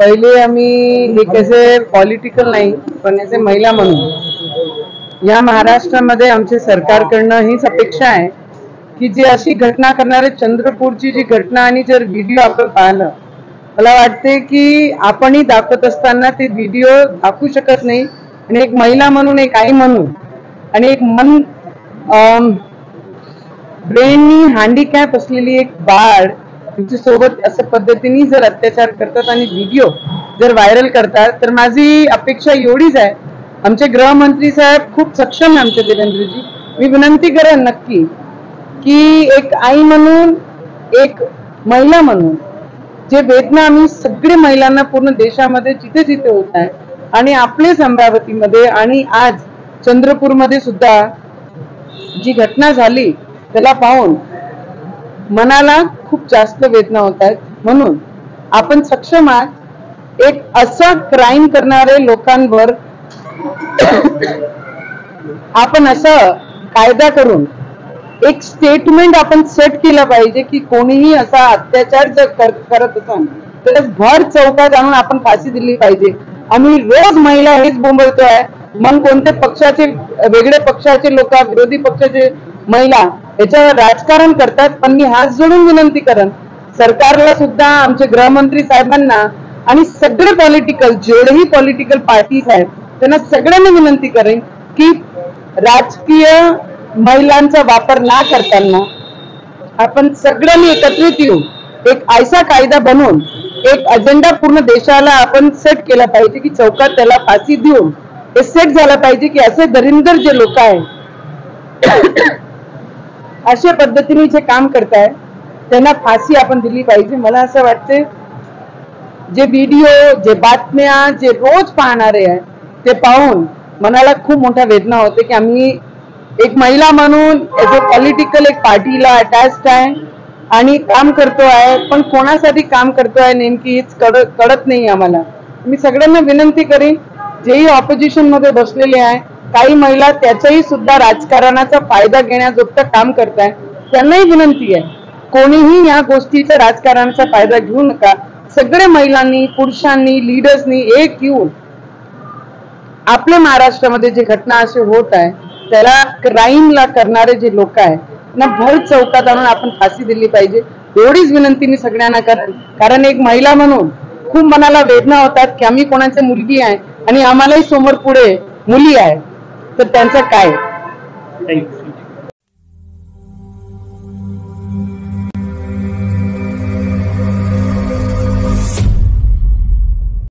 पहिले आम्ही एक ऐसे पॉलिटिकल नाही पण ऐसे महिला म्हणून या महाराष्ट्रामध्ये आमचे सरकारकडनं हीच अपेक्षा आहे की जी अशी घटना करणारे चंद्रपूरची जी घटना आणि जर व्हिडिओ आपण पाहिलं, मला वाटते की आपणही दाखवत असताना ते व्हिडिओ दाखवू शकत नाही आणि एक महिला म्हणून, एक आई म्हणून आणि एक मन ब्रेननी हँडिकॅप असलेली एक बाळ सोबत अशा पद्धतीने जर अत्याचार करतात आणि व्हिडिओ जर व्हायरल करतात, तर माझी अपेक्षा एवढीच आहे, आमचे गृहमंत्री साहेब खूप सक्षम आहे आमचे देवेंद्रजी, मी विनंती करेन नक्की की एक आई म्हणून, एक महिला म्हणून जे वेदना आम्ही सगळे महिलांना पूर्ण देशामध्ये जिथे जिथे होत आहे आणि आपलेच अमरावतीमध्ये आणि आज चंद्रपूरमध्ये सुद्धा जी घटना झाली त्याला पाहून मनाला खूप जास्त वेदना होत आहेत. म्हणून आपण सक्षम आहात एक असा क्राईम करणारे लोकांवर आपण असं कायदा करून एक स्टेटमेंट आपण सेट केलं पाहिजे की कोणीही असा अत्याचार जर करत असाल तर भर चौकात आणून आपण फाशी दिली पाहिजे. आम्ही रोज महिला हेच बोंबलतोय, मग कोणते पक्षाचे वेगळे पक्षाचे लोक, विरोधी पक्षाचे महिला याच्यावर राजकारण करतात. पण मी हात जोडून विनंती करेन सरकारला सुद्धा, आमचे गृहमंत्री साहेबांना आणि सगळे पॉलिटिकल जेवढेही पॉलिटिकल पार्टीज आहेत त्यांना सगळ्यांना विनंती करेन की राजकीय महिलांचा वापर ना करताना आपण सगळ्यांनी एकत्रित येऊन एक ऐसा कायदा बनवून एक अजेंडा पूर्ण देशाला आपण सेट केला पाहिजे की चौकात त्याला फाशी देऊन हे सेट झालं पाहिजे की असे दरिंदर जे लोक आहेत अशा पद्धतीने जे काम करताय त्यांना फाशी आपण दिली पाहिजे. मला असं वाटते जे व्हिडिओ, जे बातम्या, जे रोज पाहणारे आहे ते पाहून मनाला खूप मोठा वेदना होते की आम्ही एक महिला म्हणून पॉलिटिकल एक पार्टीला अटॅच्ड आहे आणि काम करतो आहे, पण कोणासाठी काम करतो आहे नेमकी हेच कळत नाही आम्हाला. मी सगळ्यांना विनंती करेन जेही ऑपोजिशन मध्ये बसलेले आहे, काही महिला त्याचाही सुद्धा राजकारणाचा फायदा घेण्याजोगतं काम करताय, त्यांनाही विनंती आहे कोणीही या गोष्टीचा राजकारणाचा फायदा घेऊ नका. सगळे महिलांनी, पुरुषांनी, लीडर्सनी एक येऊन आपल्या महाराष्ट्रामध्ये जे घटना असे होत आहे त्याला क्राईमला करणारे जे लोक आहेत त्यांना भर चौकात आणून आपण फाशी दिली पाहिजे एवढीच विनंती मी सगळ्यांना करेन. कारण एक महिला म्हणून खूप मनाला वेदना होतात की आम्ही कोणाची मुलगी आहे आणि आम्हालाही समोर पुढे मुली आहेत तर त्यांचं काय.